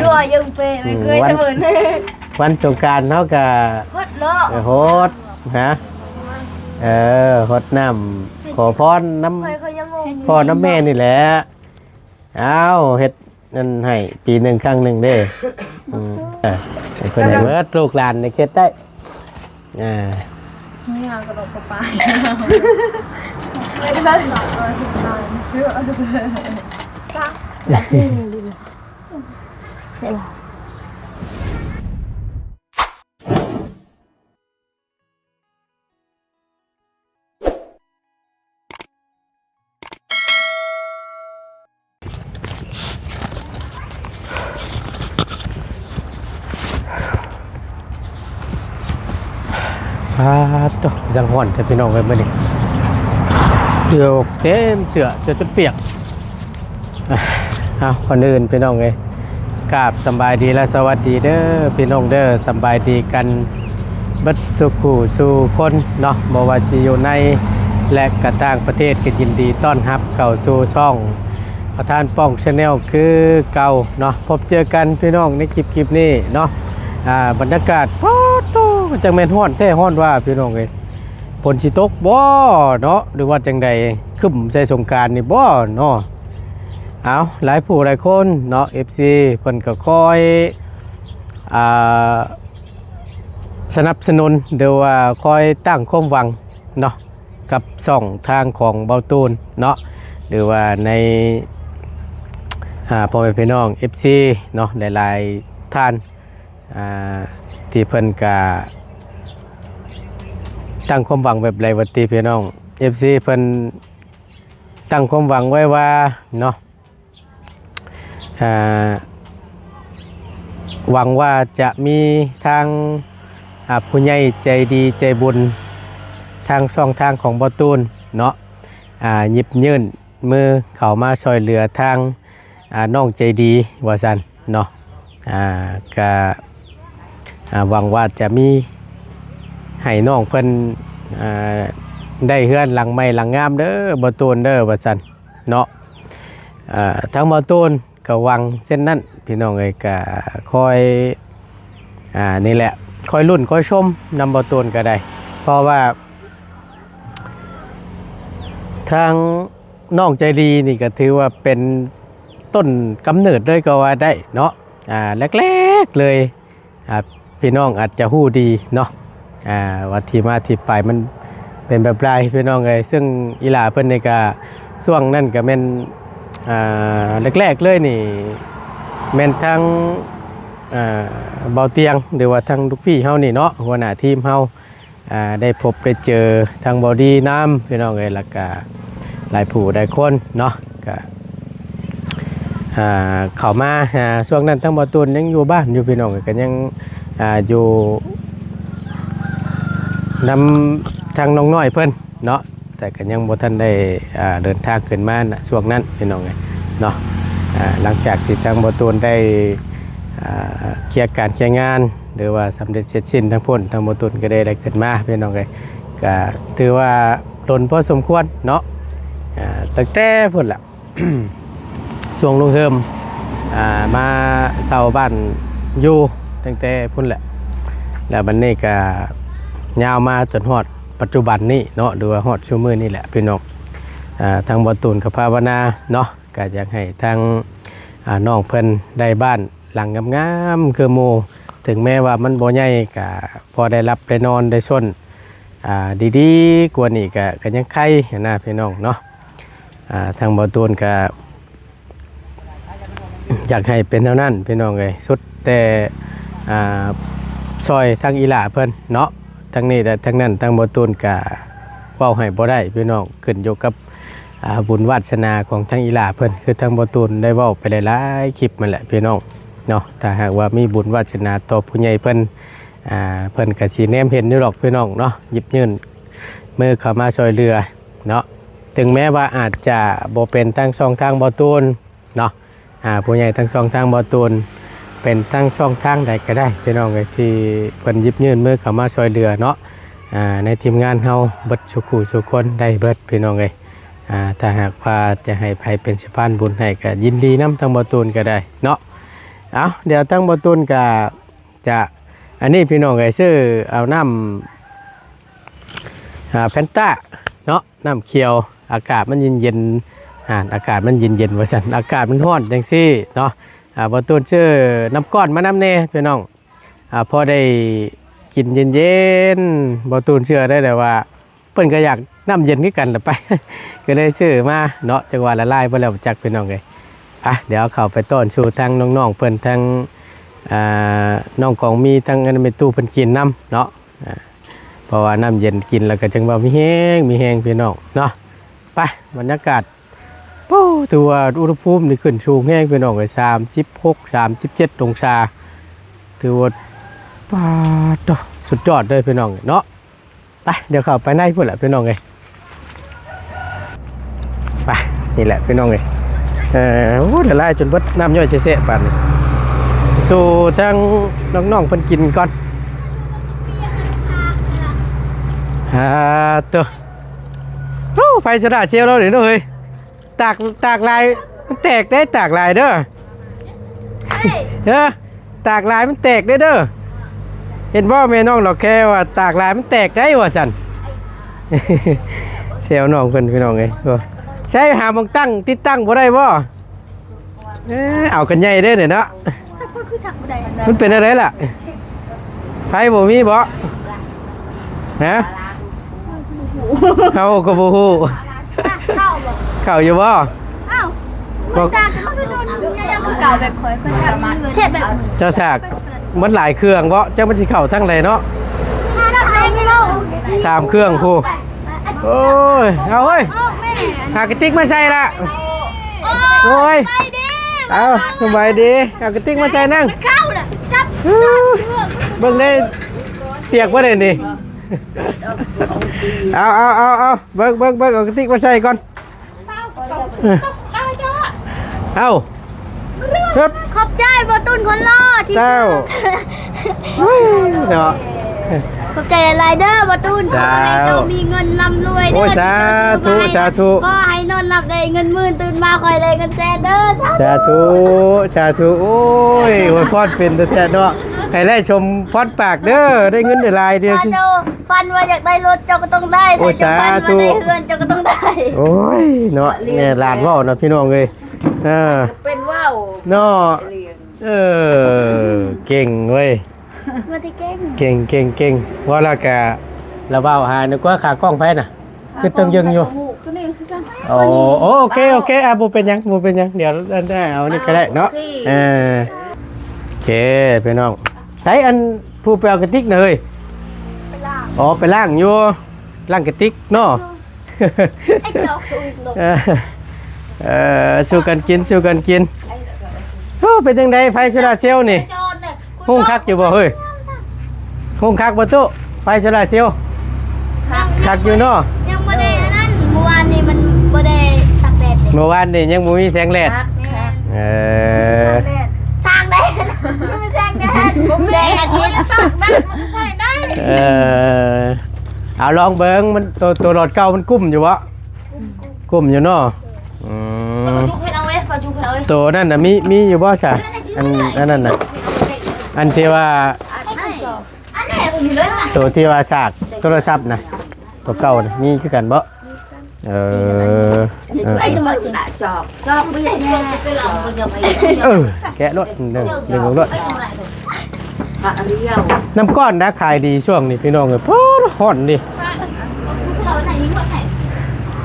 ด้วยยังเปย์ไม่เคยเสมอวันสงกรานต์เฮาก็ฮดเนาะโหดฮะฮดน้ำขอพรน้ำพ่อน้ำแม่นี่แหละเอาเฮ็ดนั่นให้ปีหนึ่งครั้งหนึ่งเด้เพิ่นให้เบิดลูกหลานในเขตได้ไม่เอากระดกกระป๋าไม่ได้หรอกเชื่อจ้าเสร็จแล้วตัวจังหวัดแต่พี่น้องกันมาดิเดี๋ยวเต็มเสือจนเปียกเอาคนอื่นพี่น้องเลยกราบสบายดีและสวัสดีเด้อพี่น้องเด้อสบายดีกันบัดสุขุสู่คนเนาะบ่ว่าสิอยู่ในและกระต่างประเทศก็ยินดีต้อนรับเข้าสู่ช่องประธานป้องชาแนลคือเก่าเนาะพบเจอกันพี่น้องในคลิปนี้เนาะบรรยากาศมันจังแม่นฮ้อนแท้ฮ้อนว่าพี่น้องเอ้ยฝนสิตกบ่เนาะหรือว่าจังใดคึมใส่สงกรานต์นี่บ่เนาะเอาหลายผู้หลายคนเนาะ FC เพิ่นก็คอยสนับสนุนหรือว่าคอยตั้งความหวังเนาะกับช่องทางของเบาตูนเนาะหรือว่าในพ่อแม่พี่น้อง FC เนาะหลายๆท่านที่เพิ่นก็ตั้งความหวังแบบไรวัติพี่น้อง FC เพิ่นตั้งความหวังไว้ว่าเนาะหวังว่าจะมีทางผู้ใหญ่ใจดีใจบุญทางช่องทางของบ่ตูนเนาะหยิบยื่นมือเข้ามาช่วยเหลือทางน้องใจดีว่าซั่นเนาะก็หวังว่าจะมีให้น้องเพิ่นได้เฮือนหลังใหม่หลังงามเด้อบ่ตูนเด้อว่าซั่นเนาะทั้งบ่ตูนก็หวังเส้นนั้นพี่น้องเอ้ยก็คอยนี่แหละคอยลุ้นคอยชมนำบ่ตูนก็ได้เพราะว่าทางน้องใจดีนี่ก็ถือว่าเป็นต้นกำเนิดเลยก็ว่าได้เนาะแรกๆเลยพี่น้องอาจจะฮู้ดีเนาะว่าที่มาที่ไปมันเป็นแบบไรพี่น้องเอ้ยซึ่งอีหลาเพิ่นนี่ก็ช่วงนั้นก็แม่นแรกๆเลยนี่แม่นทางเบาเตียงหรือว่าทางลูกพี่เฮานี่เนาะหัวหน้าทีมเฮาได้พบได้เจอทางบอดี้น้ำพี่น้องเอ้ยแล้วก็หลายผู้หลายคนเนาะก็เข้ามาช่วงนั้นทั้งบ่ตูนยังอยู่บ้านอยู่พี่น้องก็ยังอยู่นำทางน้องน้อยเพิ่นเนาะแต่ก็ยังบ่ทันได้เดินทางขึ้นมาช่วงนั้นพี่น้องเนาะหลังจากที่ทางบ่ตูนได้เคลียร์การเคลียร์งานหรือว่าสำเร็จเสร็จสิ้นทั้งพ้นทางบ่ตูนก็ได้ขึ้นมาพี่น้องก็ถือว่าล้นพอสมควรเนาะตั้งแต่พุ่นล่ะ ช่วงลงเฮิมมาเซาบ้านอยู่ตั้งแต่พุ่นแหละแล้วบัดนี้ก็ยาวมาจนฮอดปัจจุบันนี้เนาะหรือว่าฮอดชั่วมื้อนี่แหละพี่น้องทางบ่ตูนกับภาวนาเนาะก็อยากให้ทางน้องเพิ่นได้บ้านหลังงามๆคือหมู่ถึงแม้ว่ามันบ่ใหญ่ก็พอได้รับได้นอนได้ชนดีๆกว่านี้ก็ยังไข่นะพี่น้องเนาะทางบ่ตูนก็อยากให้เป็นเท่านั้นพี่น้องเลยสุดแต่ซอยทางอีหล่าเพิ่นเนาะทางนี้แต่ทางนั้นทางบ่ตูนก็เว้าให้บ่ได้พี่น้องขึ้นอยู่กับบุญวาสนาของทางอีหล่าเพิ่นคือทางบ่ตูนได้เว้าไปหลายๆคลิปนั่นแหละพี่น้องเนาะถ้าหากว่ามีบุญวาสนาต่อผู้ใหญ่เพิ่นเพิ่นก็สิแนมเห็นอยู่หรอกพี่น้องเนาะหยิบยื่นมือเข้ามาช่วยเหลือเนาะถึงแม้ว่าอาจจะบ่เป็นทางช่องทางบ่ตูนเนาะผู้ใหญ่ทั้งสองทางบ่ตูนเป็นทั้งช่องทางใดก็ได้พี่น้องเลยที่เพิ่นหยิบยื่นมือเข้ามาช่วยเหลือเนาะในทีมงานเฮาเบิดสุขุสุคนได้เบิดพี่น้องเลยถ้าหากว่าจะให้ไผเป็นสะพานบุญให้ก็ยินดีนำทางบ่ตูนก็ได้เนาะ เอาเดี๋ยวทั้งบ่ตุนก็จะอันนี้พี่น้องไอ้ซื้อเอาน้ำแพนต้าเนาะน้ำเขียวอากาศมันเย็นๆอากาศมันเย็นๆว่าซั่นอากาศมันร้อนจังซี่เนาะบ่ตุนซื้อน้ำก้อนมาน้ำแน่พี่น้องพอได้กินเย็นๆบ่ตุนเชื่อได้แต่ว่าเพิ่นก็อยากน้ำเย็นคือกันล่ะไป ก็ได้ซื้อมาเนาะจังหวะละลายบ่แล้วจักพี่น้องเอ้ยเดี๋ยวเข้าไปต้อนชูทั้งน้องๆเพิ่นทั้งน้องของมีทั้งอันเมตู้เพิ่นกินน้ำเนาะเพราะว่าน้ำเย็นกินแล้วก็จังว่ามีแห้งพี่น้องเนาะไปบรรยากาศโอ้ถือว่าอุณหภูมินี่ขึ้นสูงแห้งพี่น้องเลย36 37องศาถือว่าป้าดสุดยอดเลยพี่น้องเนาะไปเดี๋ยวเข้าไปในพุ่นแหละพี่น้องเลยไปนี่แหละพี่น้องเลยโอ้เดี๋ยวไล่จนเบิดน้ำย่อยเสะๆปานนี้สู่ทั้งน้องๆเพิ่นกินก่อนตัวโอ้ไฟสระเชียวเราเดี๋ยวเฮ้ยตากลายมันแตกได้ตากลายเด้อตากลายมันแตกได้เด้อเห็นบ่แม่น้องเราแค่ว่าตากลายมันแตกได้ว่าสั่นเชียวน้องเพิ่นพี่น้องเอ้ยใช้หาบังตั้งติดตั้งบ่ได้บ่เอากันใหญ่ได้เนี่ยเนาะมันเป็นอะไรล่ะไฟบ่มีบ่ฮะเข้าก็บ่ฮู้เข้าอยู่บ่บ่ซากก็ไปโดนยังคือเก่าแบบข่อยเพิ่นทำเช็ดแบบเจ้าซากมันหลายเครื่องบ่จังมันสิเข้าทั้งใดเนาะ3เครื่องพูโอ้ยเอาเฮ้ยหากระติกมาใส่ละโอ้ยเอาสบายดีเอากระติกมาใส่นั่งเบิ่งได้เปียกบ่ได้นี่เอาเบิ่งเอากระติกมาใส่ก่อนเอาขอบใจบ่ตุนคนรอที่เจ้าเนาะขอบใจหลายเด้อบ่ตุนขอให้เจ้ามีเงินร่ำรวยเด้อโอ้สาธุขอให้นอนหลับได้เงินหมื่นตื่นมาคอยได้เงินแสนเด้อสาธุโอ้ยโหพอดเป็นแท้ๆเนาะให้ได้ชมพอดปากเด้อได้เงินได้หลายเดียวฟันว่าอยากได้รถเจ้าก็ต้องได้แต่จะฟันว่าได้เงินเจ้าก็ต้องได้โอ้ยเนาะเนี่ยหลานว่าวเนาะพี่น้องเอ้ยเป็นว่าวเนาะเก่งเว้ยมาที่เก่งว่าแล้วก็ระเบ้าหานึกว่าขากล้องไผน่ะคือต้องยังอยู่โอเคบ่เป็นหยังเดี๋ยวได้เอานี่ก็ได้เนาะโอเคพี่น้องใช้อันผู้แปลกระติกหน่อยไปล้างอยู่ล้างกระติกเนาะไอ้จอกสู้กันกินโอ้เป็นจังไดไฟโซลาร์เซลล์นี่ห้องคักอยู่บ่เฮ้ยห้องคักบ่ตุไฟโซลาร์เซลล์คักอยู่เนาะยังบ่ได้นั่นเมื่อวานนี้มันบ่ได้ตากแดดเมื่อวานนี่ยังบ่มีแสงแดดสร้างแดดไม่แสงแดดแสงอาทิตย์ตากแดดมันใส่ได้เอาลองเบิ่งมันตัวรถเก่ามันกุ้มอยู่บ่กุ้มอยู่เนาะตัวนั่นน่ะมีอยู่บ่ใช่อันนั้นน่ะอันที่ว่าตัวที่ว่าสากโทรศัพท์น่ะตัวเก่าน่ะมีคือกันบ่ไอ้ตัวมันจะจอกไม่ได้แกะรถดึงรถน้ำก้อนนะขายดีช่วงนี้พี่น้องเอ้ยพอฮ้อนดิ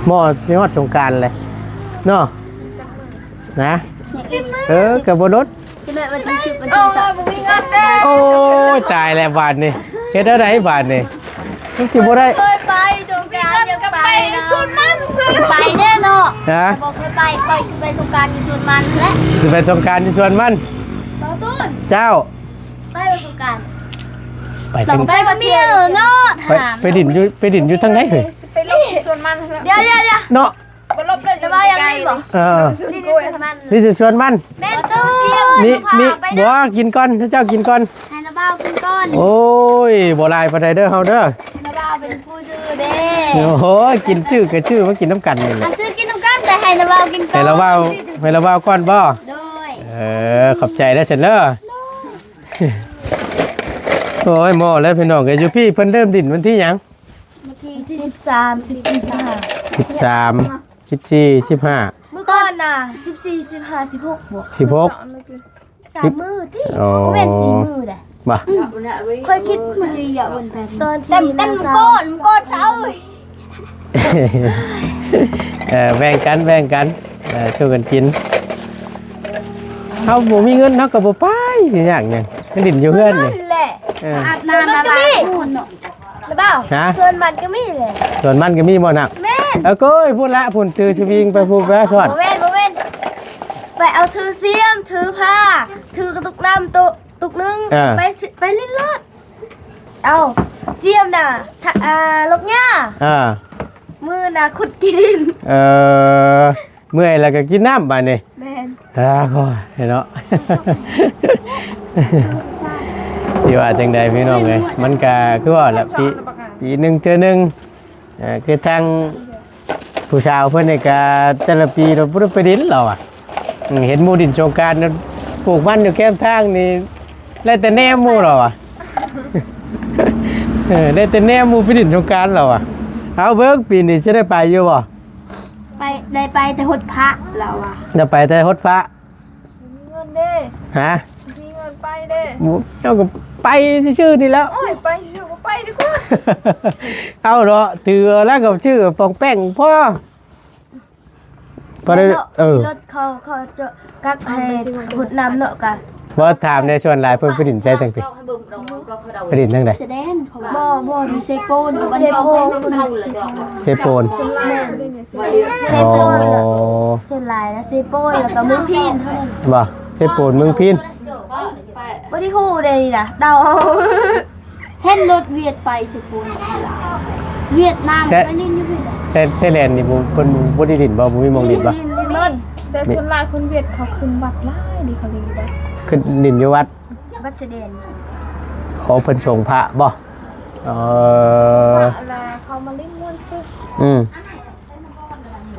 หม้อสิฮอดสงกรานต์เลยเนาะนะกับบรถวันที่10วันที่โอ้ยตายแล้วบาทนี่เฮ็ดอะไรบาทนี่มันสิบ่ได้เคยไปสงกรานต์ยังไปชวนมันไปแน่เนาะบอกเคยไปค่อยจะไปสงกรานต์อยู่ชวนมันและจะไปสงกรานต์อยู่ชวนมันเจ้าไปสงกรานต์ไปกับเมียเนาะไปดินอยู่ทางไหนเฮ้ยไปลบชวนมันเดี๋ยวเนาะบ่ลบเลยจะว่ายังไงบ่นี่จะชวนมันแม่ตู้มีบ่กินก่อนเจ้ากินก่อนให้นาบ่าวกินก่อนโอ้ยบ่ลายปานใดเด้อเฮาเด้อนาบ่าวเป็นผู้ซื้อเด้โอ้ยกินชื่อกับชื่อมากินน้ำกันนี่แหละซื้อกินน้ำกันแต่ให้นาบ่าวกินก่อนให้เราบ่าวก่อนบ่โดย ขอบใจได้เสร็จเด้อโอ้ยหมอแล้วพี่น้องเอ้ยอยู่พี่เพิ่นเริ่มดินวันที่หยัง วันที่13 14 13 14 15 เมื่อก่อนน่ะ14 15 16บวก 16 3มื้อติ อ๋อ บ่แม่น4มื้อแหละ บ่ ค่อยคิดมันจะอย่าบนแผ่นตอนที่เต็มก้นเช้า แบ่งกันช่วยกันกินเฮาบ่มีเงินเฮาก็บ่ไปสิหยังหยังมันดินอยู่เฮือนนี่ แหละ อาบน้ำละลายคุณเนาะ หรือเปล่า ฮะ ส่วนมันก็มีแหละ ส่วนมันก็มีบ่นัก แม่น โก้ยพูดละพุ่นถือสวิงไปพูดไปสวัสด บ่แม่นไปเอาถือเสียมถือผ้าถือกระตุกน้ำตุกนึงไปลิ้นรถเอาเสียมน่ะลกหญ้า มือน่ะขุดกิน เมื่อยแล้วก็กินน้ำบาดนี่ แม่น ก็เนาะ ที่ว่าจังใดพี่น้องไงมันก็คือว่าละปีหนึ่งเทื่อหนึงคือทางผู้สาวเพิ่นนี่ก็แต่ละปีเราบ่ได้ไปดินเราอ่ะเห็นหมู่ดินโครงการปลูกมันอยู่แก้มทางนี่แล้วแต่แนมหมู่เราอ่ะ ได้แต่แนมหมู่ไปดินโครงการเราอ่ะเอาเบิ่งปีนี้สิได้ไปอยู่บ่ ไปได้ไปแต่หดพระเราอ่ะ จะไปแต่ฮดฟ้า มีเงินเด้ ฮะ มีเงินไปเด้ เอาก็ไปชื่อนี่แล้ว โอ้ยไปชื่อก็ไปดีกว่า เอาเนาะถือแล้วก็ชื่อปองแป้งพ่อพอได้รถเขาจะกักให้ขุดน้ำเนาะกะ บ่ถามในส่วนหลายเพิ่นไปดินใช้จังซี่ไปดินจังได๋ แสดงเขาบ่มีเซโปนอยู่บ้าน เซ เขา โปน เซโปน แม่เซ อ๋อ โปนเส้นลายนะเซโปนแล้วก็มือพินเท่านั้น บ่เซโปนเมืองพิน บ่ที่ฮู้ได้นี่ล่ะเดา เห็นรถเวียดไปเซโปนเวียดนามไปนี่อยู่พี่ ใช่แลนด์นี่บ่เพิ่นบ่ได้ดินบ่บ่มีหมองดินบ่ มัน แต่ส่วนหลายคนเวียดเขาขึ้นบัตรไล่ดีเขาดีได้ ขึ้นดินอยู่วัด บัสเดน ขอเพิ่นส่งพระบ่เออ อะไรเขามาเล่นม้วนซึ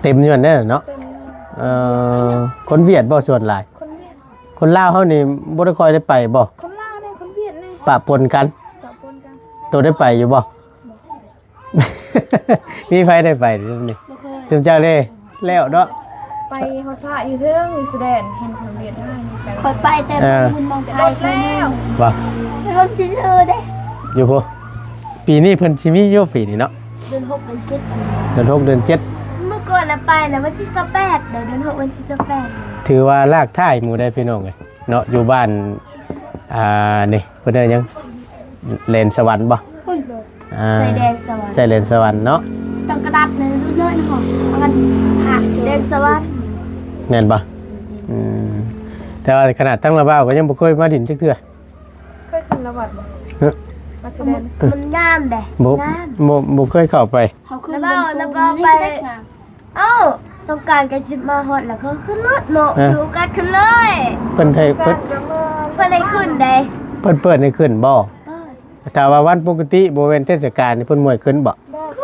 เต็มอยู่นั่นเนาะ เต็ม คนเวียดบ่ส่วนหลาย คนเวียด คนลาวเฮานี่บ่ได้ค่อยได้ไปบ่ คนลาวเนี่ยคนเวียดเนี่ย ปะปนกัน ปะปนกัน ตัวได้ไปอยู่บ่ มีไฟได้ไปนี่นี่จุมเจ้าเด้แล้วเนาะ ไปฮอดพระอยู่เทิงอยู่แสดงเห็นคนเวียดได้ไป คอยไปแต่บุญมองไทยเท่านั้น บ่ เพิ่งสิเจอได้ อยู่พุ่นปีนี้เพิ่นสิมีอยู่ปีนี้เนาะ เดือน6เดือน7 เดือน6เดือน7 เมื่อก่อนน่ะไปน่ะวันที่28เดือน6วันที่28 ถือว่าลากท่ายหมู่ได้พี่น้องเอ้ยเนาะอยู่บ้านนี่เพิ่นเอิ้นหยังเลนสวรรค์บ่ คุณ ใส่แดงสวรรค์ ใช่เลนสวรรค์เนาะ ต้องกระดับในทุกเรื่องนะของมันหัก แดงสวรรค์ แม่นบ่แต่ว่าขนาดทั้งระเบ้าก็ยังบ่เคยมาดินจักเทื่อ เคยขึ้นระบัดบ่ เฮ้ย มาแสดง มันงามเด้ บ่ งาม บ่เคยเข้าไป เขาขึ้นบนสูงนี่ได้งาม เอ้าสงกรานต์ก็สิมาฮอดแล้วเขาขึ้นรถเนาะถือโอกาสขึ้นเลย เพิ่นให้ การจะเมื่อ เพิ่นให้ขึ้นเด้ เปิดให้ขึ้นบ่ถ้าว่าวันปกติบ่แม่นเทศกาลนี่เพิ่นมวยขึ้นบ่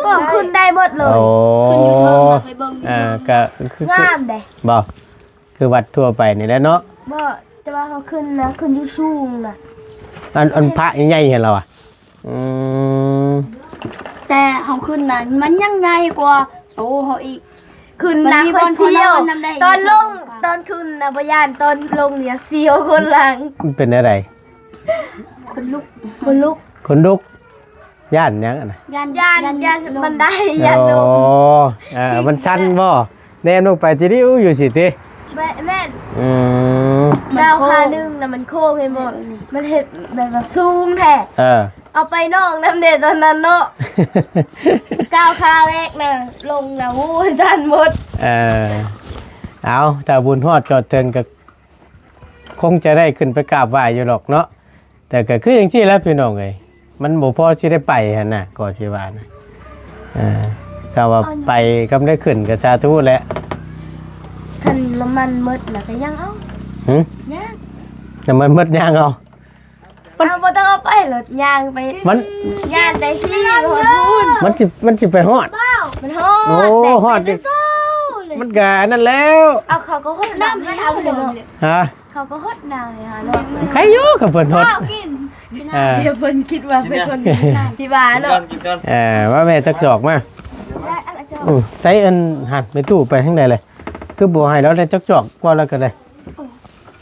บอกขึ้นได้หมดเลย โอ้ ขึ้นอยู่เทิงไปเบิ่ง ก็คือง ามเด้ บ่คือวัดทั่วไปนี่แหละเนาะ บ่แต่ว่าเขาขึ้นนะขึ้นอยู่สูงน่ะ อันพระใหญ่ๆเห็นเราอ่ะม แต่เขาขึ้นน่ะมันยังใหญ่กว่าโตเขาอีก ขึ้น มัน นะ มี ค่อย บอล เสียว คนละบอลนำได้ ตอนลงตอนขึ้นนะบ่ย่านตอนลงเนี่ยเสียวคนหลัง มันเป็นอะไร คนลุก คนลุก คนลุกย่านหยังอะนะ ยัน ย่านบันไดย่านล โอ้ ง มันชันบ่แนมลงไปจิริ้วอยู่สิติ แม่น อืม ดาวคานึงน่ะมันโค้งให้หมดมันเฮ็ดแบบว่าสูงแท้ เอาไปนอกน้ำเด็ดตอนนั้นเนาะก้าวขาแรกน่ะลงน่ะโอ้ยสั่นหมด เอาแต่บุญฮอดจอดเทิงก็คงจะได้ขึ้นไปกราบไหว้อยู่หรอกเนาะแต่ก็คืออย่างที่แล้วพี่น้องเอ้ยมันบ่พอสิได้ไปหั่นน่ะก็สิว่านะก็ว่าไปก็ได้ขึ้นก็สาธุแหละ คันน้ำมันหมดน่ะก็ยังเอา หึ ย่าง แต่มันหมดยางเอา เอาบ่ต้องเอาไปรถย่างไป มัน ย่างแต่พี่หอดพูน มันสิไปฮอด มันฮอด โอ้ แต่ ฮอดดิ เศร้าเลย มันก็นั่นแล้ว เอาเขาก็ฮอดน้ำให้เอาเลยเนาะ ฮะ เขาก็ฮดหน้าให้หาเนาะ ใครอยู่กับเพิ่นฮด ข้าวกิน เดี๋ยวเพิ่นคิดว่าเป็นคนที่บ้านเนาะ ว่าแม่จักจอกมา ได้อะไรจ้ะ ใช้อันหันไปตู้ไปทางใดเลยคือบ่ให้แล้วได้จักจอกกว่าแล้วก็ได้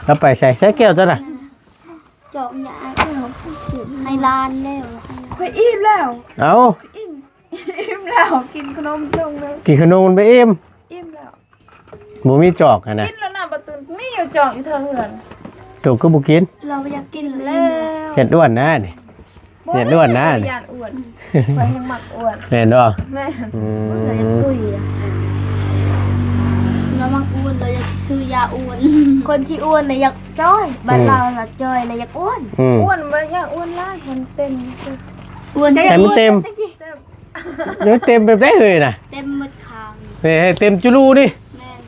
แล้วไปใส่แก้วจ้ะน่ะ เจาะหญ้าให้ลานแล้ว ค่อยอิ่มแล้ว เอา อิ่มแล้วกินขนมตรงเลย กินขนมมันไปเอ็ม อิ่มแล้ว บ่มีจอกอะนะ กินแล้วน่ะประตูมีอยู่จองอยู่เธอเหือน ตัวก็บ่กิน เราอยากกิน แล้ แล้ว เฮ็ดด้วนนะนี่ เห็นด้วยนะ ยานอ้วนไปยังหมักอ้วน แม่นบ่ แม่ อื เรายัง ม ตุ้ยอะ เรามักอ้วนเราอยากซื้อยาอ้วน คนที่อ้วนน่ะอยากจ้อยบ้านเราล่ะจ้อยน่ะอยากอ้วน อืม อ้วนบ่ได้อยากอ้วนล่าคนเต็ม อ้วน ให้มันเต็มเดี๋ยวเต็มแบบได้เลยน่ะ เต็มหมดคาง ให้เต็มจุลูดิ แม่น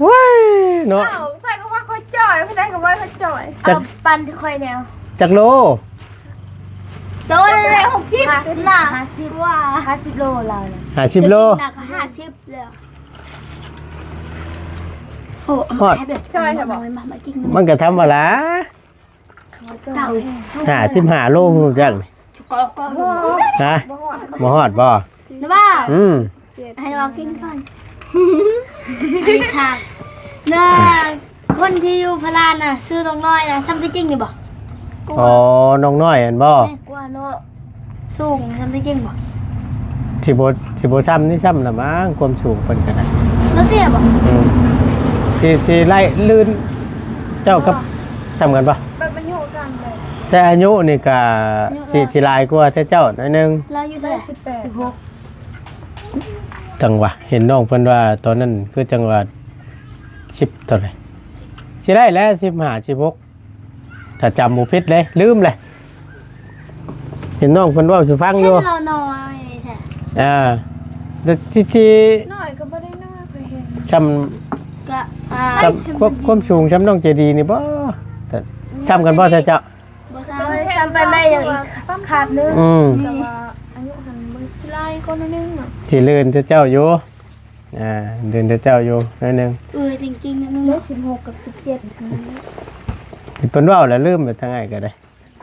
ว้ายเนาะ อ้าวใครก็ว่าเขาจ่อยไม่ได้ก็ว่าเขาจ่อย จั เอา ก ปันที่ค่อยแนว จักโล โตได้60น่ะ 50ว่า50โลเราเนี่ย 50โล หนัก50แล้วโอ้ ฮอด จ่อยใช่ปะ มากิน มันก็ธรรมดา เต่า 55โลรู้จักนี่ ก็ ฮะบ่ฮอดบ่ นะว่า อืม ให้เรากินก่อนไอ้ทางน่าคนที่อยู่พลานน่ะซื้อน้องน้อยน่ะซ้ำที่จริงนี่บ่ อ๋อน้องน้อยอันบ่ กว่าเนาะ สูงซ้ำที่จริงบ่ สิบ่ซ้ำนี่ซ้ำละมั้งความสูงเพิ่นก็ได้ แล้วเตี้ยบ่ อืมสิไล่ลื่นเจ้ากับซ้ำกันบ่ แบบมันอยู่กันเลย แต่อายุนี่ก็สิหลายกว่าแต่เจ้าหน่อยหนึง เราอยู่เท่าไหร่ 18 จังหวะเห็นน้องเพิ่นว่าตอนนั้นคือจังหวะ10เท่าไหร่สิได้แล้ว15 16ถ้าจำบ่ผิดเลยลืมเลยเห็นน้องเพิ่นเว้าสิฟังอยู่ เห็นเราน้อยแท้ แต่จิ น้อยก็ไม่ได้น้อยเคยเห็น ๆจำ ก็ความสูงจำน้องเจดีนี่บ่แต่จำกันบ่แต่เจ้า บ่ทรา เรา บ จำไปไม่อย่างอีกขาดนึง อืม แต่ว่าอายุหันมือสไลด์ก็นิดนึงอ่ะ ที่ลื่นแต่เจ้าอยู่เดินแต่เจ้าอยู่หน่อยหนึง จริงๆนะมึง เลข16กับ17 ที่เพิ่นเว้าแล้วลืมไปทางไหนก็ได้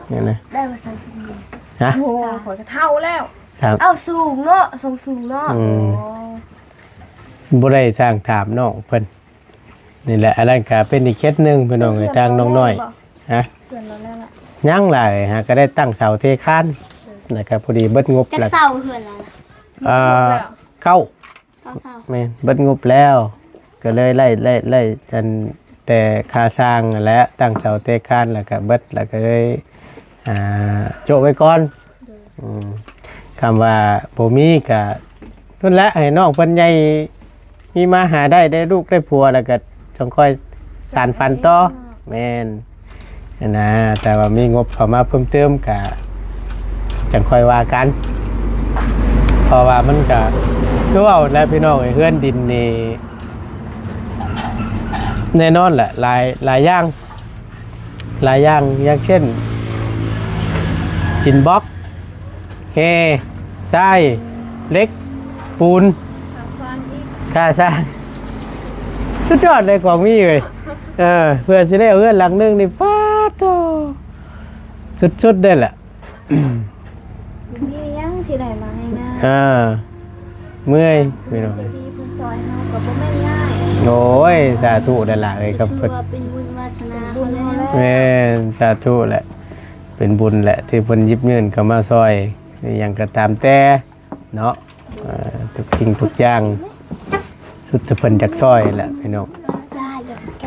เนี่ยนะ ได้มาสั่งทุกที ฮะ โอ้โหขอยก็เท่าแล้ว ครับ เอาสูงเนาะสูงเนาะ อืม โอ้ บ่ได้สร้างถามน้องเพิ่นนี่แหละอะไรก็เป็นอีกเคสหนึงพี่น้องไอ้ทางน้องน้อยฮะ เพื่อนเราแล้วล่ะ ยังหลายฮะก็ได้ตั้งเสาเทคานนะครับพอดีเบิดงบ จัก แล้ว เศร้าเหือนแล้วนะ เข้า ก็เศร้า แม่นเบิดงบแล้ว ก็เลยไล่อันแต่ค่าสร้างนั่นแหละตั้งเสาเทคานแล้วก็เบิดแล้วก็เลยโจะไว้ก่อนอืมคำว่าบ่มีก็นั่นแหละให้น้องเพิ่นใหญ่มีมาหาได้ลูกได้ผัวแล้วก็จงค่อยสานฝันต่อแม่นนะแต่ว่ามีงบเข้ามาเพิ่มเติมก็จังค่อยว่ากัน เพราะว่ามันก็คือว่าแล้วพี่น้องไอ้เฮือนดินนี่แน่นอนแหละหลายอย่างอย่างเช่นหินบล็อกเฮทรายเหล็กปูนค่าสร้างสุดยอดเลยของมีเลยเพื่อสิได้เอาเฮือนหลังนึงนี่ป้าโตสุดๆได้แหละ มียังที่ไหนมาง่าย เมื่อยพี่น้อง ๆดีเพิ่นซอยเฮาก็บ่แม่นง่าย โอ้ยสาธุนั่นล่ะเลยครับ ถื เพิ่ อน ว่าเป็นบุญวาสนา บุญ เขา เฮา แล้ว แล้ว แม่นสาธุแหละ เป็นบุญแหละที่เพิ่นหยิบยื่นเข้ามาซอยอย่างก็ตามแต่เนาะทุกสิ่งทุกอย่างสุดที่เพิ่นจักซอยแหละพี่น้อง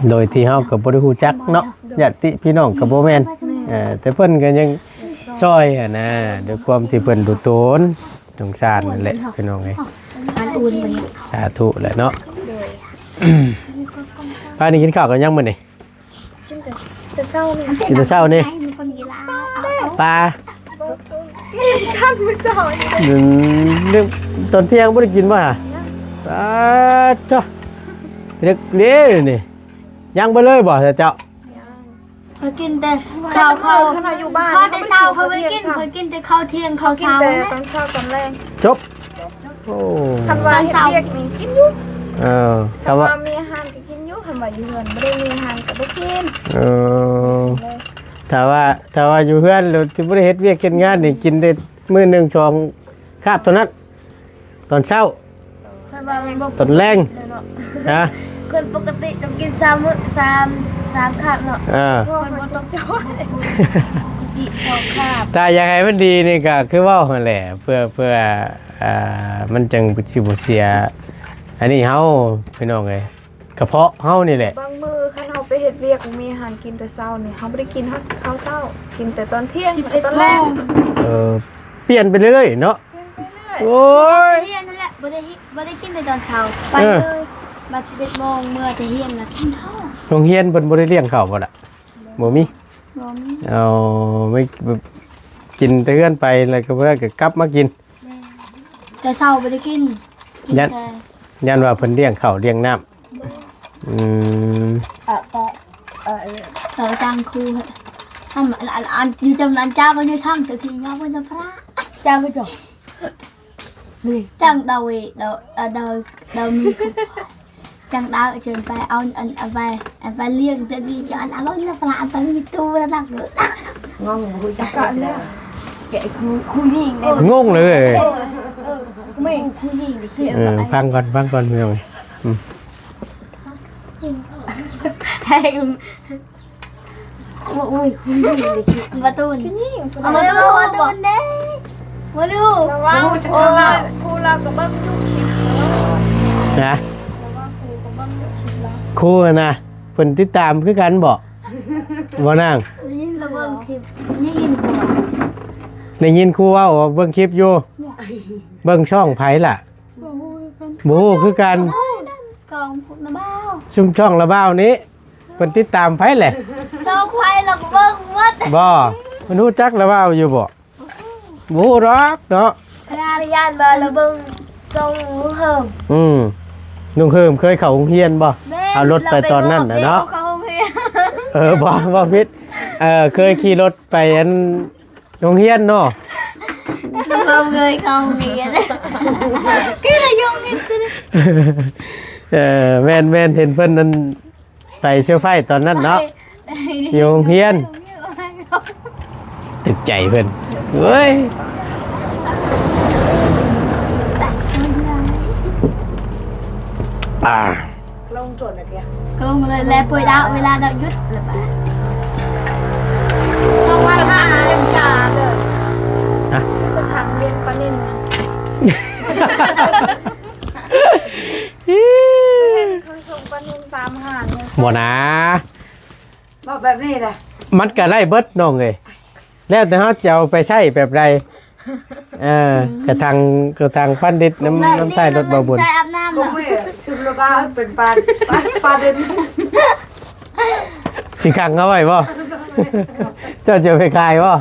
โดยที่เฮาก็บ่ได้ฮู้จักเนาะญาติพี่น้องก็บ่แม่นแต่เพิ่นก็ยังซอยนะด้วยความที่เพิ่นดูโตนสงสารนั่นแหละพี่น้องเอ้ย มันอุ่นไป สาธุแหละเนาะป้านี่กินข้าวกันยังมื้อนี่ กินแต่เศร้านี่ กินแต่เช้านี่ มีคนกีฬา ปลา ท่านมื้อเช้านี่ เรื่องตอนเที่ยงไม่ได้กินป่ะจ้าเด็กเลี้ยนี่ยังไปเลยบ่เจ้า เขากินแต่ข้าว เขาอยู่บ้าน ข้าวแต่เช้าเขาไม่กินเขากินแต่ข้าวเที่ยงข้าว กิน เช้า แต่ นะ ตอนเช้าตอนแรง จบโอ้ คันว่าเฮ็ดเวียกนี่กินอยู่ เออ คัน คำว่า ว่ามีอาหารก็กินอยู่คัน ำว่าอยู่เฮือนบ่ได้มีอาหารก็บ่กิน เออถ้าว่าอยู่เฮือนหรือที่บ่ได้เฮ็ดเวียกเฮ็ดงานนี่กินได้มื้อหนึงสองคาบเท่านั้นตอนเช้า ค่อยว่ามันบ่ ตอนแรง เนาะ ฮะ คนปกติต้องกิน3มื้อ3คาบเนาะ มันบ่ต้องจ้อยอีก2คาบ แต่อยากให้มันดีนี่ก็คือเว่าหั่นแหละเพื่อมันจังสิบ่เสียอันนี้เฮาพี่น้องเอ้ยกระเพาะเฮานี่แหละ บางมื้อคันเฮาไปเฮ็ดเวียกมีอาหารกินแต่เช้านี่เฮาบ่ได้กินข้าวเช้ากินแต่ตอนเที่ยงตอนแรก เปลี่ยนไปเรื่อยๆเนาะโอ้ย เฮียนนั่นแหละบ่ได้กินในตอนเช้าไปเลยมา11 โมงเมื่อจะเฮียนน่ะกินข้าว โรงเรียนเพิ่นบ่ได้เลี้ยงข้าวบ่ล่ะบ่มี บ่มี เอาไม่กินแต่เฮือนไปแล้วก็เพื่อก็กลับมากิน แต่เช้าบ่ได้กินกิน ยัน แต่ ยันว่าเพิ่นเลี้ยงข้าวเลี้ยงน้ำแต่จังครูทำอันอยู่จำนันจ้าบ่ได้ทำสักทียอมบ่จะพระ จ้างไปจ้ะ จังดาวมีครูจังดาวเชิญไปเอาอันไปเลี้ยงตะกี้จะอันบ่ได้พระไปมีตู้แล้วนักเด้อง งบ่รู้จักกันแล้วแกคุยหญิงเนี่ย งงเลย ไม่คุยหญิงนี่คือ ฟังก่อนพี่น้อง ให้กูโอ้ยคุยหญิงนี่คือ ประตูน ยิ่ง เอามาดูประตูนเด้มาดู แต่ว่าครูเราก็เบิ่งอยู่คลิป นะ แต่ว่าครูก็เบิ่งอยู่คลิปแล้ว ครูนะเพิ่นติดตามคือกันบ่บ่นาง ยินระเบิดคลิปยินกว่า ได้ยินครูเว้าว่าเบิ่งคลิปอยู่เบิ่งช่องไผล่ะบ่ฮู้คือกัน สองพุทธบ้า ชุมช่องระบ้าวนี้เพิ่นติดตามไผแหละ สองควายหลักเบิ้งวัด บ่มันรู้จักระบ้าวอยู่บ่บ่ฮู้หรอกเนาะ คณะยานมาแล้วเบิ่งทรงเฮิม ลุงเฮิมเคยเข้าโรงเรียนบ่เอารถไปตอนนั้นน่ะเนาะ เขาเฮีย บ่ผิดเคยขี่รถไปอันโรงเรียนเนาะ เราเลยเขาเฮียเลยกี่ระยงนี่คือ แม่นเห็นเพิ่นนั้นไปเซลไฟตอนนั้นเนาะอยู่โรงเรียนตึกใจเพิ่นเฮ้ยลงโจทย์น่ะเดียว ก็เลยแลป่วยดาวเวลาดาวยุดเลยไปสองวันห้าเดือนจ้าเลย ก็ทางเรียนปานินเคยส่งปานินตามหาเนี่ย บ่นะ บอกแบบนี้แหละ มันก็ได้เบิดน้องเอ้ยแล้วแต่เฮาจะเอาไปใช้แบบใดกระทางพันดิตน้ำใต้รถบ่บุญ ใส่อาบน้ำ ก็ น่ะ ไม่ชุดละบ้าเป็นปลาเด่น สิขังเอาไว้บ่ เจ้าจะไปขายบ่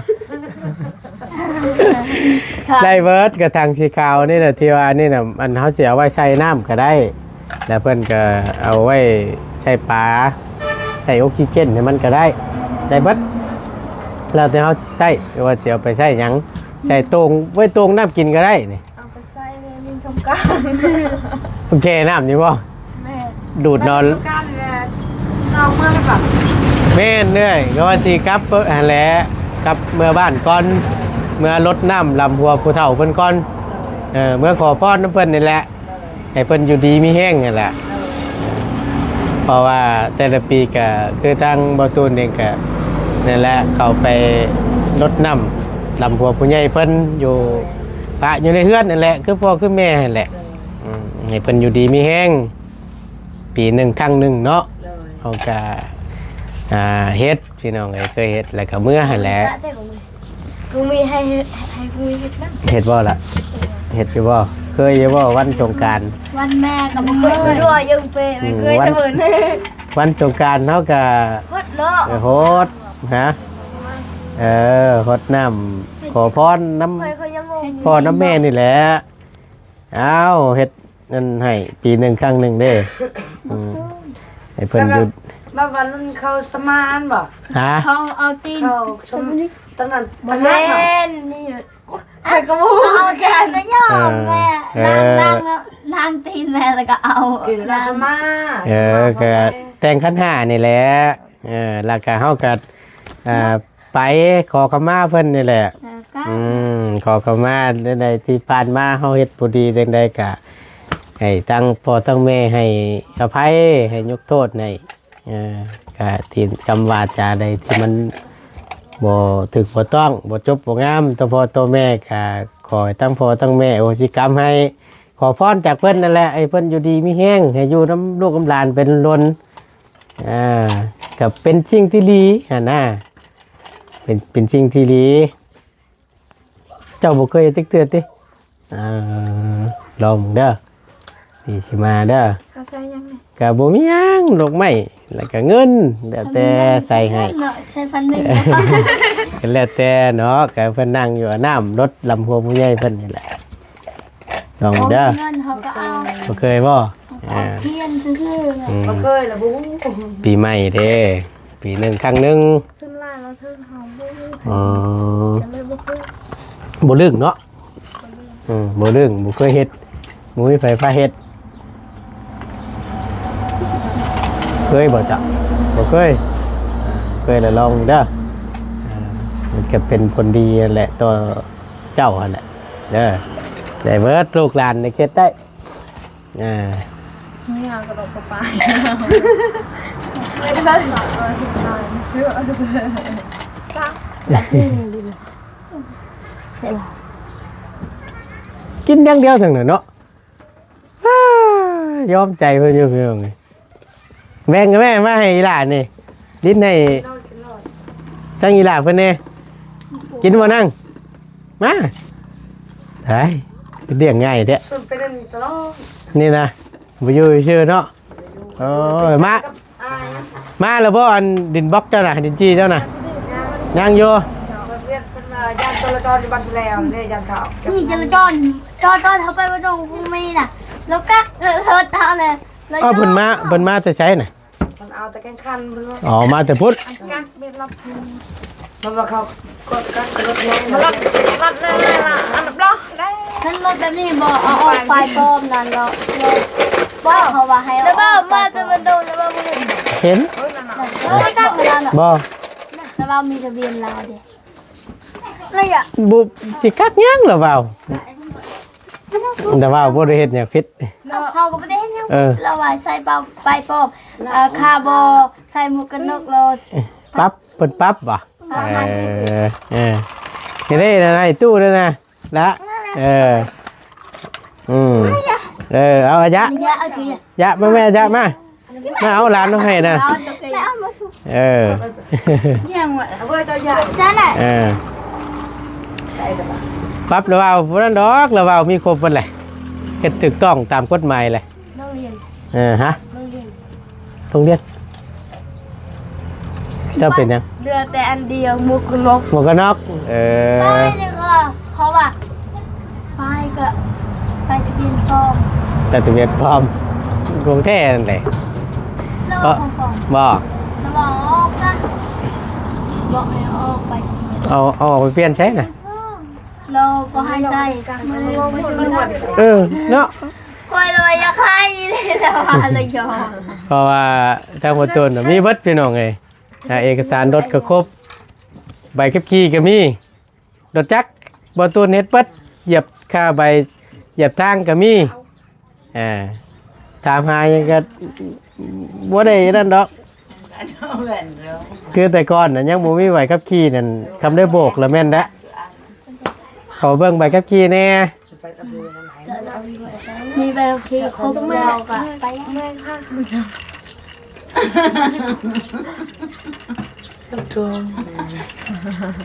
ได้เบิดกระทางสีขาวนี่น่ะที่ว่านี่น่ะมันเฮาสิเอาไว้ใส่น้ำก็ได้ แล้วเพิ่นก็เอาไว้ใส่ปลาใส่ออกซิเจนให้มันก็ได้เบิดแล้วแต่เฮาสิใส่ว่าสิเอาไปใส่หยังใส่โตงไว้โตงน้ำกินก็ได้นี่ เอาไปใส่ในมินสงกรานต์ โอเคน้ำนี่บ่ แม่ ดูดนอน สงกรานต์แหละน้องเมื่อแบบ แม่นเนื่อยก็ว่าสิกลับหั่นแหละกลับเมื่อบ้านก่อนเมื่อรดน้ำลำหัวผู้เฒ่าเพิ่นก่อนเมื่อขอพรน้ำเพิ่นนี่แหละให้เพิ่นอยู่ดีมีแห้งนั่นแหละเพราะว่าแต่ละปีก็คือทางบ่ตูนเองก็นั่นแหละเข้าไปรดน้ำลำหัวผู้ใหญ่เพิ่นอยู่พระอยู่ในเฮือนนั่นแหละคือพ่อคือแม่นั่นแหละให้เพิ่นอยู่ดีมีแห้งปีหนึ่งครั้งหนึ่งเนาะเขาก็เฮ็ดพี่น้องเคยเฮ็ดแล้วก็เมื่อหั่นแหละ กูมีให้กูมีเฮ็ดนั่น เฮ็ดบ่ล่ะเฮ็ดอยู่บ่เคยอยู่บ่วันสงกรานต์ วันแม่กับ เค เมื่ ยไปด้วยยังเปไม่เคยเสมอเลย วันสงกรานต์เฮาก็ ฮดเนาะ โหดนะฮดน้ำขอพรน้ เคยยังงง ำพ่อน้ำแม่นี่แหละอ้าวเฮ็ดนั่นให้ปีหนึ่งครั้งหนึ่งเด้ให้เพิ่นหยุด มาวันนั้นเขาสมานบ่ ฮะ เขาเอาตีน เขาชมตอนนั้น มา ตอน เล่ นั้นนน่ะนี่ เอาแขนจะย่อมแม่นั่งแล้วนั่งตีนแม่แล้วก็เอา กินราชมา ก็ แต่งขันห้านี่แหละแล้วก็เฮาก็ไปขอขมาเพิ่นนี่แหละขอขมาใดที่ผ่านมาเฮาเฮ็ดบ่ดีจังใดก็ให้ทั้งพ่อทั้งแม่ให้อภัยให้ยกโทษให้ก็ที่คำวาจาใดที่มันบ่ถูกบ่ต้องบ่จบบ่งามต่อพ่อต่อแม่ก็ขอให้ทั้งพ่อทั้งแม่อโหสิกรรมให้ขอพรจากเพิ่นนั่นแหละให้เพิ่นอยู่ดีมีแห้งให้อยู่น้ำลูกน้ำหลานเป็นล้นกับเป็นสิ่งที่ดีนะเป็นสิ่งที่ดีเจ้าบ่เคยติ๊กเตือนติลองเด้อดีสิมาเด้อ เขาใส่ยังไง ก็บ่มีหยังดอกไม้แล้วก็เงินแล้วแต่ใส่ให้ ใช้ฟันหนึ่ง ก็แล้วแต่เนาะก็เพิ่นนั่งอยู่น้ำรถลำโพงผู้ใหญ่เพิ่นนี่แหละลองเด้อ เงินเขาก็เอา บ่เคยบ่ เทียนซื่อๆ บ่เคยละบุ้ง ปีใหม่เด้ปีหนึ่งครั้งหนึง ซึ่งลายเราเทิงเฮาบ่มี อ๋อ จะเลยบ่เคย บ่ลึกเนาะบ่ลึกบ่เคยเฮ็ดบ่มีไผพาเฮ็ดเคยบ่จ๊ะบ่เคยเคยแล้วลองเด้อมันก็เป็นผลดีนั่นแหละต่อเจ้าหั่นแหละเด้อได้เบิดลูกหลานได้เฮ็ดได้ไม่อยากกระโดดไปไม่ได้หรอกเชื่อจ้า กินอย่างเดียวถึงน่ะเนาะยอมใจเพิ่นอยู่เพิ่นไงแบ่งกับแม่มาให้อีหลานนี่ลิ้นให้ทั้งอีหลานเพิ่นแน่กินบ่นั่งมาได้เลี้ยงง่ายแท้ มันเป็นอันตลอด นี่นะบ่อยู่ชื่อเนาะโอ้ยมาแล้วบ่อันดินบล็อกเจ้าน่ะดินจี้เจ้าน่ะยังอยู่ เรียนเป็นยานจราจรที่บ้านแสลมเนี่ยยานขาว นี่จราจรเขาไปว่าตรงพวกมีน่ะแล้วก็เถิดเท่าเลย เพิ่นมาแต่ใช้น่ะ มันเอาแต่แกงคันเพิ่นว่า อ๋อมาแต่พุทธ กักเบ็ดรับพิม มันว่าเขากดกันรถแรง มารับเลยล่ะอันดับรอได้ นั่นรถแบบนี้บอกเอาออกไปปลอมนั่นเราว่าเขาว่าให้ แล้ว เอา บ้า ออกไป มาแต่มันโดนแล้วบ้ามันเห็น เห็น ไม่กล้าของเราเนาะ บ่ แต่เรามีทะเบียนเราเด็ อะไรอ่ะ บุสิกักยังหรือเปล่าแต่ว่าบ่ได้เฮ็ดหยังผิด เขาก็ไม่ได้เห็นยัง เราว่าใส่เปล่าไปปลอมคาร์บอใส่หมวกกันน็อกเรา ปั๊บเพิ่นปั๊บบ่นี่ได้นะไอ้ตู้นั่นน่ะละเอาอะยะ นี่ยะเอาที ยะมาแม่ยะมาเอาหลานมาให้นะ เอาตัวใหญ่ ยังวะ เอาไว้เจ้าใหญ่ จ้าน่ะ ปั๊บแล้วเอาบ่นั้นดอกแล้วเอามีครบเบิดแหละเฮ็ดถูกต้องตามกฎหมายเลย น้องเรียน ฮะ น้องเรียน โรงเรียนเจ้าเป็นยัง เรือแต่อันเดียวมุกลก หมวกกันน็อกไปหนึ่งเขาว่าไปก็ไปทะเบียนปลอม แต่ทะเบียนปลอมกรุงเทพนั่นแหละ เราของปลอม บอก เราบอกออกนะบอกให้ออกไปทะเบียน เอาออกไปเปลี่ยนใช้น่ะ เราก็ให้ใส่ เนาะ กล้วยเลยอยากให้เลยแต่ว่าเลยยอม เพราะว่าทางประตูน่ะมีเบิดพี่น้องไงเอกสารรถก็ครบใบขับขี่ก็มีรถจักรประตูเน็ตเบิดเหยียบค่าใบเหยียบทางก็มีถามหายังก็บ่ได้นั่นดอกคือแต่ก่อนน่ะยังบ่มีใบขับขี่นั่นคำได้โบกแล้วแม่นละเขาเบิ่งใบขับขี่แน่ มีใบขับขี่ครบแล้วก็ไป แม่ค่ะ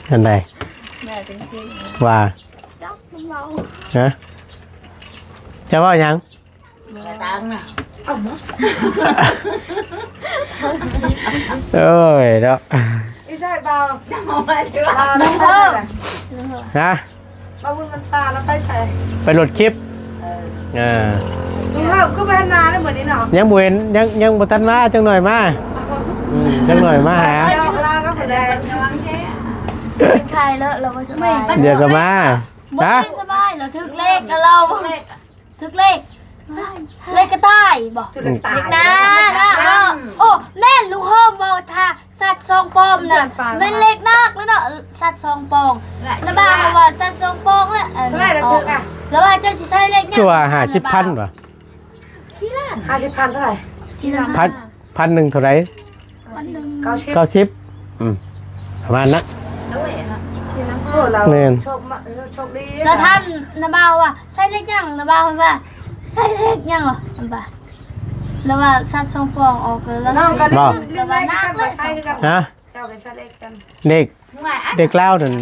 อันใดว่าฮะจะว่าหยังเอ้ยเนาะ ไม่ใช่เบาเอาไปเถอะ ฮะ มาบุญมันปลาแล้วไปใส่ ไปโหลดคลิปอ่า ดูว่าก็ไปนานแล้วเหมือนนี้เนาะ ยังบ่เห็นยังบ่ทันมาจังหน่อยมาจังหน่อยมาหา เดี๋ยวเวลาก็แสดง เป็นใครแล้วเราไม่สบาย เดี๋ยวก็มา บ่ ฮะ สบายเราทึกเลขกับเราทึกเลข เลยกระต่ายบอก จุดเล็กตาย นะ โอ้แม่ลูกโฮมบอกท่าสัตว์ซองปอมน่ะแม่เล็กนักแล้วเนาะสัตว์ซองปองน้าบ้าว่าสัตว์ซองปองแล้ว เท่าไหร่ละทุกอ่ะ แล้วว่าเจ้าสิใช้เล็กเนี่ย ชั่ว50,000ป่ะ 50,000เท่าไหร่ พันหนึ่งเท่าไหร่ 90ประมาณนั้น โอ้เรา แม่น โชคดี แล้วท่านน้าบ้าว่าใช้เล็กยังน้าบ้าว่าใช้เล็กยังเหรอน้าบ้าแล้วว่าสัตว์ซองปองออกแล้ว น้องกัน บ่ แล้วว่านักเลยใช่กัน ฮะ เจ้ากันใช่เล็กกัน เด็กลาวนั่น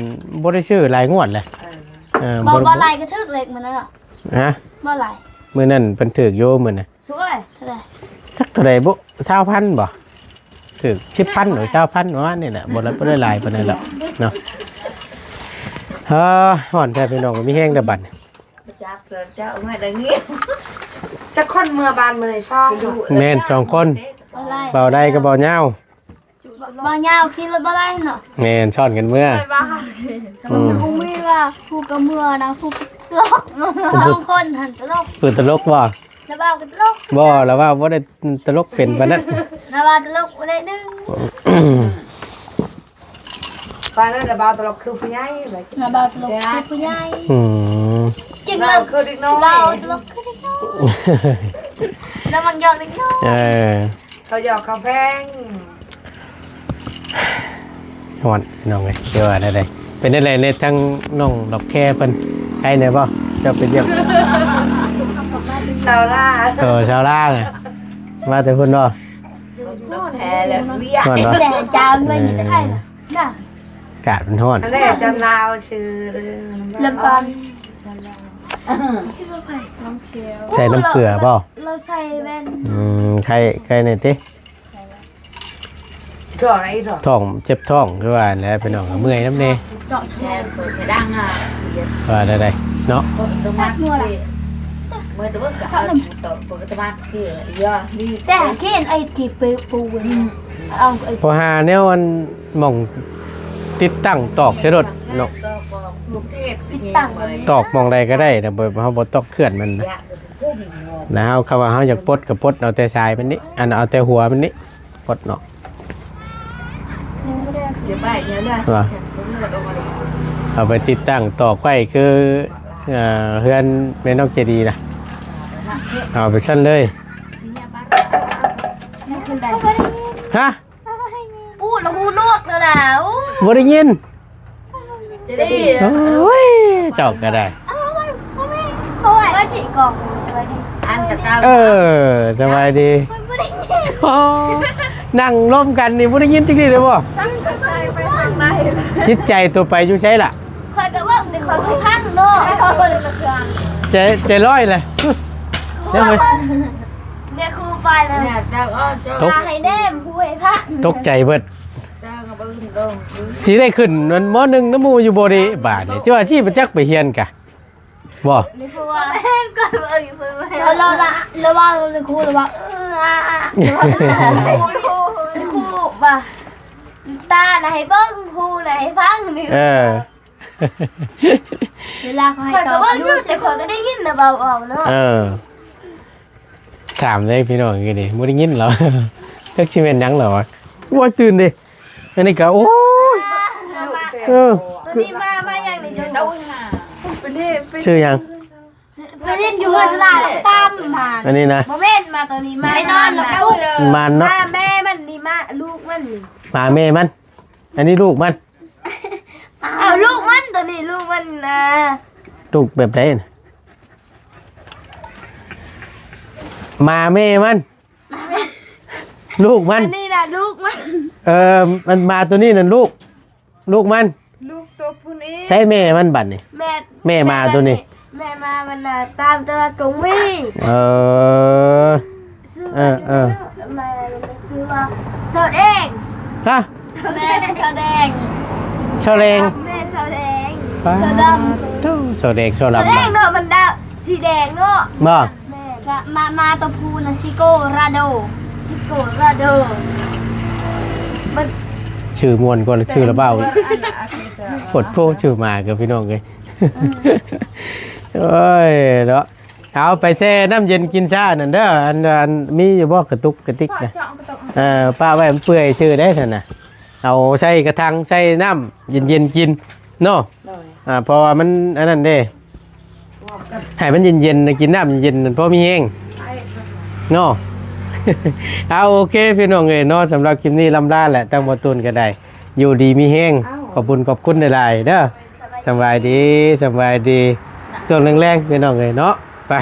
บ่ได้ชื่อหลายงวดเลยบ่ บ่ไหลกระทึกเล็กมันนั่นเหรอ ฮะ บ่ไหล มื้อนั้นเพิ่นถูกโยมื้อน่ะ ช่วย เท่าไหร่ จักเท่าใดบ่20,000บ่ถูก10,000หรือ20,000ประมาณนี้แหละบ่ได้หลายปานนั้นหรอกเนาะฮ้อนแท้พี่น้องมีแห้งแต่บัด จับเจ้าเมื่อใดนี้จะค้นเมื่อบานมือในช่อง แม่น2คน บ่ไหล เบาได้ก็เบาเหย้า บ่ยาวขี่รถบ่ไหลเนาะ แม่นช้อนกันเมื่ออืม ผู้มีว่าผู้กระเมือนะผู้ตลกสองคนหันตลก ปืนตลกบ่ น้าบ้าก็ตลก บ่แล้วว่าบ่ได้ตลกเป็นปานนั้น น้าบ้าตลกบ่ได้นึง บานนั้นแต่บานตลกคือผู้ใหญ่แบบ น้าบ้าตลกคือผู้ใหญ่ อืม จริง เรา เลย คือเด็กน้อย เราตลกคือเด็กน้อยแล้วมันยอกเด็กน้อย เออ เขาหยอกเขาแพง ฮอนน้องเอ้ยเดี๋ยวว่าได้ๆเป็นได้ในทั้งน้องดอกแค่เพิ่นใครได้บ่เจ้าไปเยี่ยม ชาวล่า ชาวลาน่ะมาแต่เพิ่นบ่ แพ้เลยเรียก ฮ้อนบ่ แต่จางไม่อยู่ในไทยน่ะ อากาศมันฮ้อน อันนี้จันลาวชื่อ ลำปาง ใส่น้ำเกลือบ่ เราใส่แว่น ใครนี่ติ ถั่วอะไรถั่ว ท้องเจ็บท้องคือว่าแล้วพี่น้องก็เมื่อยนำแน่ แทนเปิดจะดังอ่ะ ว่าได้ๆเนาะ ตรงนั้นเมื่อตัวก็เอาตัวปกติมาคือเยอะดี แต่เห็นไอ้ที่ไปปูนเอาไอ้ พอหาแนวมันหม่องติดตั้งตอกใช้รถเนาะ ลูกเทพ ตอกหมองใดก็ได้แต่บ่เฮาบ่ตอกเคลื่อนมันนะแล้วเฮาคำว่าเฮาอยากปลดก็ปลดเอาแต่ชายมันนี่อันเอาแต่หัวมันนี่ปลดเนาะ เดี๋ยวไปเดี๋ยวได้ ว่าเอาไปติดตั้งตอกไว้คือเฮือนแม่นกเจดีย์นะเอาไปชั้นเลยฮะ พูดแล้วหูนวกแล้วนะอู้ บ่ได้ยิน จี โอ้ยเจ้าก็ได้ โอ้ยว่าจีกอกสวัสดี อันตะเกา เออสบายดีโอ้นั่งร่วมกันนี่บ่ได้ยินจังซี่เลยบ่ จังใจไปทางไหนล่ะ จิตใจตัวไปอยู่ใช่ล่ะ คอยกับว่าเดี๋ยวคอยไปพังเนาะคอยเลยมาเครื่อง ใจร้อยเลยเดี๋ยวไป เนี่ยครูไปแล้ว เนี่ยเจ้าอ้อเจ้า ตก ตาให้แนมผู้ให้พัง ตกใจเบิด เจ้าก็บึ้งลง สิได้ขึ้นมันมหนึ่งน้ำมูอยู่บ่ได้บาดนี่เจ้าอาชีพจักไปเฮียนกะบ่ นี่คือว่าเล่นก็อยู่เพิ่นไม่ เราระวังเลยครูระวัง ครูบ่าตาไหนเบิ้งหูไหนพังนี่ เออ เวลาเขาให้ คอย ต ก็ อบ เบิ้งอยู่แต่คอยก็ได้ยินนะเบาๆเนาะ เออถามได้พี่น้องกันดิบ่ได้ยินเหรอจักสิแม่นหยังเหรอวะว่าตื่นดิอันนี้ก็โอ้ยเออ ตัวนี้มาอย่างนี้จะต้อง ชื่อหยัง ไปเล่นอยู่กับสลาตามผ่าน อันนี้นะ โมเม่นมาตัวนี้มา ไปนอนหลับลูก มันเนาะ มาแม่มันนี่มาลูกมันนี่ หมาแม่มัน อันนี้ลูกมัน เอาลูกมันตัวนี้ลูกมันนะ ลูกแบบไหนน่ะหมาแม่มัน ลูกมัน อันนี้นะลูกมัน มันมาตัวนี้นั่นลูกมัน ลูกตัวผู้นี้ ใช่แม่มันบัดนี่ แม่มาตัวนี้ แม่มามันน่ะตามตลาดกงมี เออ ซื้อ เออ มาซื้อว่าสดเอง ฮะ แม่แสดง โชเลง แม่สดเอง โชว์ดำ โต้โชเลงโช ส ลำ ดเองเนาะมันดาวสีแดงเนาะ บ่ แม่ กะมาตัวพูนะซิโก้ราโด ชิโกะราโดมัน ชื่อมวนก่อนชื่อระเบ้าอีกกดโพชื่อมากับพี่น้องเลยโอ้ยเนาะ เอาไปแช่น้ำเย็นกินชานั่นเด้ออันมีอยู่บ่กระตุกกระติกนะป้าไว้มันเปื่อยชื่อได้ท่านน่ะเอาใส่กระทังใส่น้ำเย็นๆกินเนาะ โดย เพราะว่ามันอันนั้นเด้ให้มันเย็นๆกินน้ำเย็นๆเพราะมีแห้งเนาะ เอาโอเคพี่น้องเอ้ยเนาะสำหรับคลิปนี้ลำลาแหละตั้งบ่ตูนก็ได้อยู่ดีมีแห้งขอบคุณหลายๆเด้อสบายดีส่วนแรงๆพี่น้องเอ้ยเนาะไป